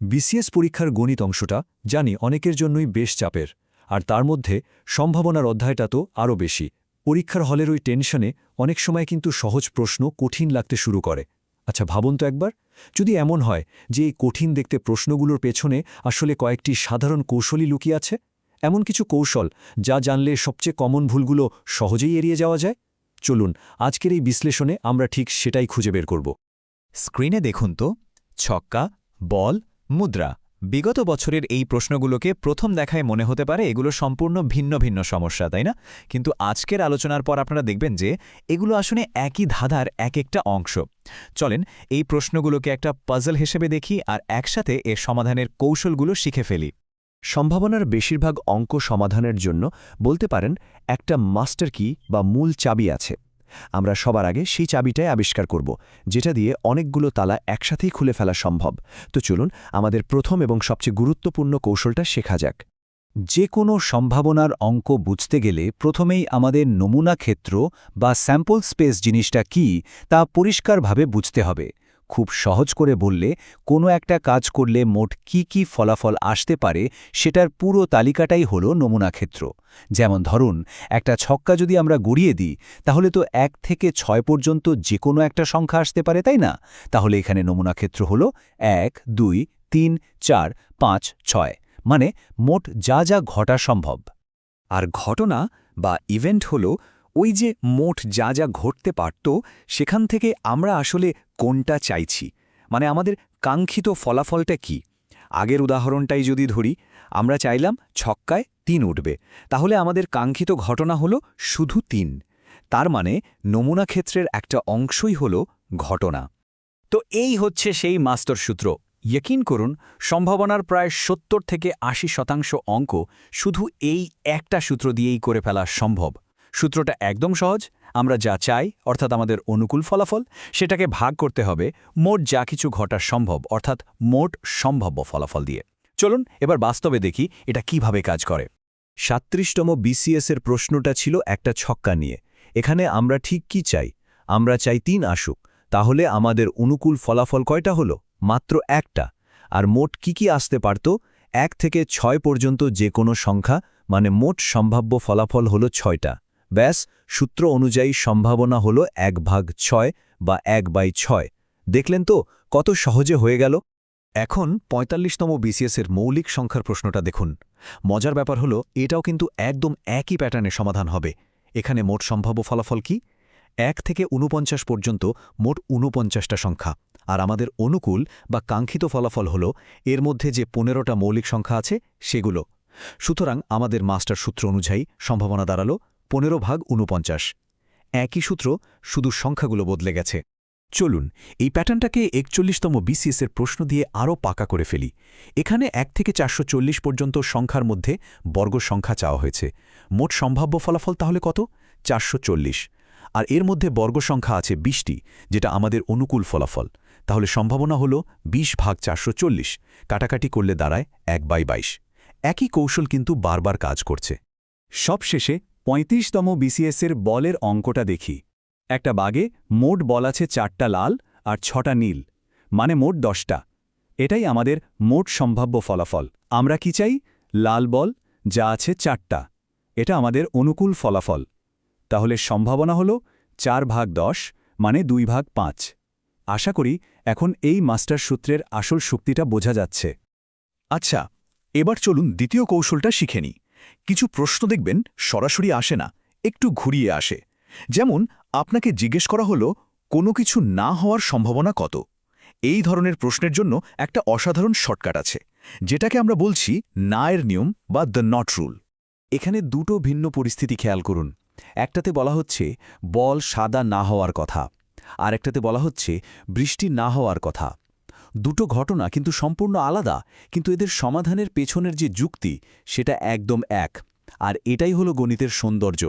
BCS পরীক্ষার গণিত অংশটা জানি অনেকের জন্যই বেশ চাপের, আর তার মধ্যে সম্ভাবনার অধ্যায়টা তো আরও বেশি। পরীক্ষার হলের ওই টেনশনে অনেক সময় কিন্তু সহজ প্রশ্ন কঠিন লাগতে শুরু করে। আচ্ছা ভাবুন তো একবার, যদি এমন হয় যে এই কঠিন দেখতে প্রশ্নগুলোর পেছনে আসলে কয়েকটি সাধারণ কৌশলই লুকিয়ে আছে, এমন কিছু কৌশল যা জানলে সবচেয়ে কমন ভুলগুলো সহজেই এড়িয়ে যাওয়া যায়। চলুন আজকের এই বিশ্লেষণে আমরা ঠিক সেটাই খুঁজে বের করব। স্ক্রিনে দেখুন তো, ছক্কা, বল, মুদ্রা। বিগত বছরের এই প্রশ্নগুলোকে প্রথম দেখায় মনে হতে পারে এগুলো সম্পূর্ণ ভিন্ন ভিন্ন সমস্যা, তাই না? কিন্তু আজকের আলোচনার পর আপনারা দেখবেন যে এগুলো আসলে একই ধাঁধার এক একটা অংশ। চলেন এই প্রশ্নগুলোকে একটা পাজল হিসেবে দেখি আর একসাথে এর সমাধানের কৌশলগুলো শিখে ফেলি। সম্ভাবনার বেশিরভাগ অঙ্ক সমাধানের জন্য বলতে পারেন একটা মাস্টার কি বা মূল চাবি আছে। আমরা সবার আগে সেই চাবিটাই আবিষ্কার করব, যেটা দিয়ে অনেকগুলো তালা একসাথেই খুলে ফেলা সম্ভব। তো চলুন আমাদের প্রথম এবং সবচেয়ে গুরুত্বপূর্ণ কৌশলটা শেখা যাক। যে কোনো সম্ভাবনার অঙ্ক বুঝতে গেলে প্রথমেই আমাদের নমুনা ক্ষেত্র বা স্যাম্পল স্পেস জিনিসটা কি তা পরিষ্কারভাবে বুঝতে হবে। খুব সহজ করে বললে, কোনো একটা কাজ করলে মোট কি ফলাফল আসতে পারে সেটার পুরো তালিকাটাই হলো নমুনা ক্ষেত্র। যেমন ধরুন, একটা ছক্কা যদি আমরা গড়িয়ে দিই, তাহলে তো 1 থেকে 6 পর্যন্ত যে কোনো একটা সংখ্যা আসতে পারে, তাই না? তাহলে এখানে নমুনা ক্ষেত্র হল 1, 2, 3, 4, 5, 6, মানে মোট যা যা ঘটা সম্ভব। আর ঘটনা বা ইভেন্ট হল ওই যে মোট যা যা ঘটতে পারত সেখান থেকে আমরা আসলে কোনটা চাইছি, মানে আমাদের কাঙ্ক্ষিত ফলাফলটা কি। আগের উদাহরণটাই যদি ধরি, আমরা চাইলাম ছক্কায় 3 উঠবে, তাহলে আমাদের কাঙ্ক্ষিত ঘটনা হল শুধু 3। তার মানে নমুনা ক্ষেত্রের একটা অংশই হল ঘটনা। তো এই হচ্ছে সেই মাস্টার সূত্র। ইয়কিন করুন, সম্ভাবনার প্রায় 70 থেকে 80% অঙ্ক শুধু এই একটা সূত্র দিয়েই করে ফেলা সম্ভব। সূত্রটা একদম সহজ। আমরা যা চাই, অর্থাৎ আমাদের অনুকূল ফলাফল, সেটাকে ভাগ করতে হবে মোট যা কিছু ঘটা সম্ভব, অর্থাৎ মোট সম্ভাব্য ফলাফল দিয়ে। চলুন এবার বাস্তবে দেখি এটা কিভাবে কাজ করে। 37তম বিসিএসের প্রশ্নটা ছিল একটা ছক্কা নিয়ে। এখানে আমরা ঠিক কি চাই? আমরা চাই 3 আসুক। তাহলে আমাদের অনুকূল ফলাফল কয়টা হলো? মাত্র একটা। আর মোট কি আসতে পারত? 1 থেকে 6 পর্যন্ত যে কোনো সংখ্যা, মানে মোট সম্ভাব্য ফলাফল হলো 6টা। ব্যাস, সূত্র অনুযায়ী সম্ভাবনা হলো 1/6 বা 1/6। দেখলেন তো কত সহজে হয়ে গেল? এখন ৪৫তম বিসিএসের মৌলিক সংখ্যার প্রশ্নটা দেখুন। মজার ব্যাপার হলো এটাও কিন্তু একদম একই প্যাটার্নে সমাধান হবে। এখানে মোট সম্ভাব্য ফলাফল কি? 1 থেকে 49 পর্যন্ত মোট 49টা সংখ্যা। আর আমাদের অনুকূল বা কাঙ্ক্ষিত ফলাফল হলো এর মধ্যে যে 15টা মৌলিক সংখ্যা আছে সেগুলো। সুতরাং আমাদের মাস্টার সূত্র অনুযায়ী সম্ভাবনা দাঁড়ালো 15/49। একই সূত্র, শুধু সংখ্যাগুলো বদলে গেছে। চলুন এই প্যাটার্নটাকে ৪১তম বিসিএসের প্রশ্ন দিয়ে আরও পাকা করে ফেলি। এখানে 1 থেকে 440 পর্যন্ত সংখ্যার মধ্যে বর্গ সংখ্যা চাওয়া হয়েছে। মোট সম্ভাব্য ফলাফল তাহলে কত? 440। আর এর মধ্যে বর্গ সংখ্যা আছে 20টি, যেটা আমাদের অনুকূল ফলাফল। তাহলে সম্ভাবনা হল 20/440। কাটাকাটি করলে দাঁড়ায় 1/22। একই কৌশল কিন্তু বারবার কাজ করছে। সবশেষে ৩৫তম বিসিএসের বলের অঙ্কটা দেখি। একটা বাগে মোট বল আছে 4টা লাল আর 6টা নীল, মানে মোট 10টা। এটাই আমাদের মোট সম্ভাব্য ফলাফল। আমরা কি চাই? লাল বল যা আছে 4টা। এটা আমাদের অনুকূল ফলাফল। তাহলে সম্ভাবনা হল 4/10, মানে 2/5। আশা করি এখন এই মাস্টার সূত্রের আসল শক্তিটা বোঝা যাচ্ছে। আচ্ছা, এবার চলুন দ্বিতীয় কৌশলটা শিখে নিই। কিছু প্রশ্ন দেখবেন সরাসরি আসে না, একটু ঘুরিয়ে আসে। যেমন আপনাকে জিজ্ঞেস করা হলো কোনো কিছু না হওয়ার সম্ভাবনা কত। এই ধরনের প্রশ্নের জন্য একটা অসাধারণ শর্টকাট আছে, যেটাকে আমরা বলছি না এর নিয়ম বা দ্য নট রুল। এখানে দুটো ভিন্ন পরিস্থিতি খেয়াল করুন। একটাতে বলা হচ্ছে বল সাদা না হওয়ার কথা, আর একটাতে বলা হচ্ছে বৃষ্টি না হওয়ার কথা। দুটো ঘটনা কিন্তু সম্পূর্ণ আলাদা, কিন্তু এদের সমাধানের পেছনের যে যুক্তি সেটা একদম এক। আর এটাই হলো গণিতের সৌন্দর্য।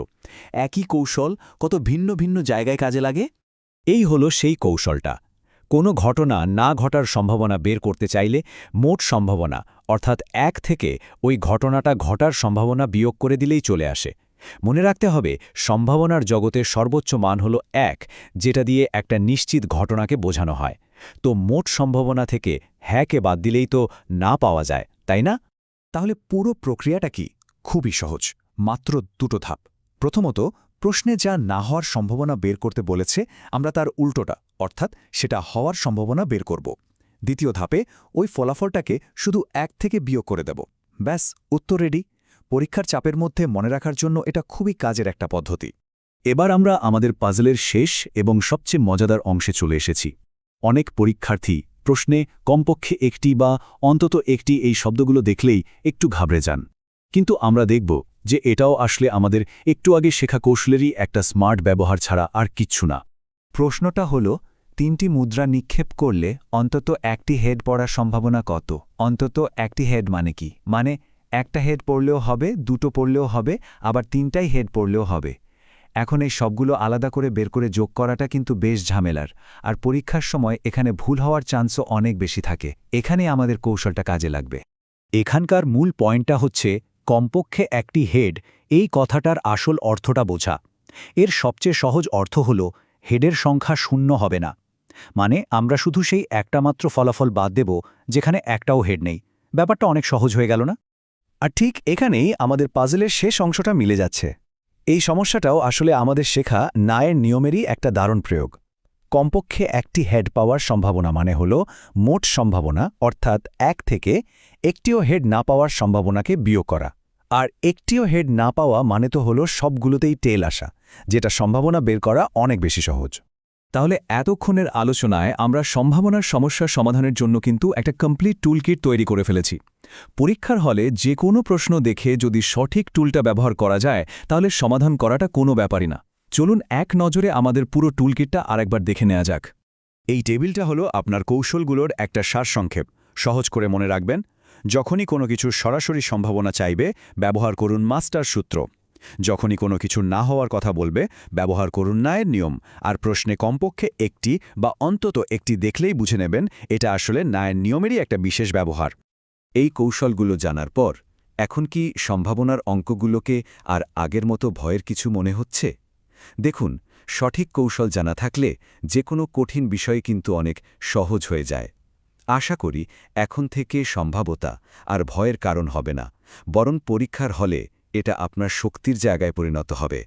একই কৌশল কত ভিন্ন ভিন্ন জায়গায় কাজে লাগে। এই হলো সেই কৌশলটা। কোনো ঘটনা না ঘটার সম্ভাবনা বের করতে চাইলে মোট সম্ভাবনা, অর্থাৎ 1 থেকে ওই ঘটনাটা ঘটার সম্ভাবনা বিয়োগ করে দিলেই চলে আসে। মনে রাখতে হবে, সম্ভাবনার জগতের সর্বোচ্চ মান হল 1, যেটা দিয়ে একটা নিশ্চিত ঘটনাকে বোঝানো হয়। তো মোট সম্ভাবনা থেকে হ্যাঁকে বাদ দিলেই তো না পাওয়া যায়, তাই না? তাহলে পুরো প্রক্রিয়াটা কি? খুবই সহজ, মাত্র দুটো ধাপ। প্রথমত, প্রশ্নে যা না হওয়ার সম্ভাবনা বের করতে বলেছে আমরা তার উল্টোটা অর্থাৎ সেটা হওয়ার সম্ভাবনা বের করব। দ্বিতীয় ধাপে ওই ফলাফলটাকে শুধু 1 থেকে বিয়োগ করে দেব। ব্যাস, উত্তর রেডি। পরীক্ষার চাপের মধ্যে মনে রাখার জন্য এটা খুবই কাজের একটা পদ্ধতি। এবার আমরা আমাদের পাজলের শেষ এবং সবচেয়ে মজাদার অংশে চলে এসেছি। অনেক পরীক্ষার্থী প্রশ্নে কমপক্ষে একটি বা অন্তত একটি এই শব্দগুলো দেখলেই একটু ঘাবড়ে যান। কিন্তু আমরা দেখব যে এটাও আসলে আমাদের একটু আগে শেখা কৌশলেরই একটা স্মার্ট ব্যবহার ছাড়া আর কিচ্ছু না। প্রশ্নটা হলো 3টি মুদ্রা নিক্ষেপ করলে অন্তত একটি হেড পড়ার সম্ভাবনা কত? অন্তত একটি হেড মানে কি? মানে একটা হেড পড়লেও হবে, দুটো পড়লেও হবে, আবার 3টাই হেড পড়লেও হবে। এখন এই সবগুলো আলাদা করে বের করে যোগ করাটা কিন্তু বেশ ঝামেলার, আর পরীক্ষার সময় এখানে ভুল হওয়ার চান্সও অনেক বেশি থাকে। এখানে আমাদের কৌশলটা কাজে লাগবে। এখানকার মূল পয়েন্টটা হচ্ছে কমপক্ষে একটি হেড, এই কথাটার আসল অর্থটা বোঝা। এর সবচেয়ে সহজ অর্থ হল হেডের সংখ্যা 0 হবে না। মানে আমরা শুধু সেই একটা মাত্র ফলাফল বাদ দেব যেখানে একটাও হেড নেই। ব্যাপারটা অনেক সহজ হয়ে গেল না? আর ঠিক এখানেই আমাদের পাজলের শেষ অংশটা মিলে যাচ্ছে। এই সমস্যাটাও আসলে আমাদের শেখা নায়ের নিয়মেরই একটা দারুণ প্রয়োগ। কমপক্ষে একটি হেড পাওয়ার সম্ভাবনা মানে হল মোট সম্ভাবনা, অর্থাৎ 1 থেকে একটিও হেড না পাওয়ার সম্ভাবনাকে বিয়োগ করা। আর একটিও হেড না পাওয়া মানে তো হলো সবগুলোতেই টেল আসা, যেটা সম্ভাবনা বের করা অনেক বেশি সহজ। তাহলে এতক্ষণের আলোচনায় আমরা সম্ভাবনার সমস্যার সমাধানের জন্য কিন্তু একটা কমপ্লিট টুলকিট তৈরি করে ফেলেছি। পরীক্ষার হলে যে কোনো প্রশ্ন দেখে যদি সঠিক টুলটা ব্যবহার করা যায় তাহলে সমাধান করাটা কোনো ব্যাপারই না। চলুন এক নজরে আমাদের পুরো টুলকিটটা আরেকবার দেখে নেওয়া যাক। এই টেবিলটা হলো আপনার কৌশলগুলোর একটা সারসংক্ষেপ। সহজ করে মনে রাখবেন, যখনই কোনো কিছুর সরাসরি সম্ভাবনা চাইবে ব্যবহার করুন মাস্টার সূত্র, যখনই কোনো কিছু না হওয়ার কথা বলবে ব্যবহার করুন নায়ের নিয়ম, আর প্রশ্নে কমপক্ষে একটি বা অন্তত একটি দেখলেই বুঝে নেবেন এটা আসলে নায়ের নিয়মেরই একটা বিশেষ ব্যবহার। এই কৌশলগুলো জানার পর এখন কি সম্ভাবনার অঙ্কগুলোকে আর আগের মতো ভয়ের কিছু মনে হচ্ছে? দেখুন, সঠিক কৌশল জানা থাকলে যে কোনো কঠিন বিষয় কিন্তু অনেক সহজ হয়ে যায়। আশা করি এখন থেকে সম্ভাবনা আর ভয়ের কারণ হবে না, বরং পরীক্ষার হলে এটা আপনার শক্তির জায়গায় পরিণত হবে।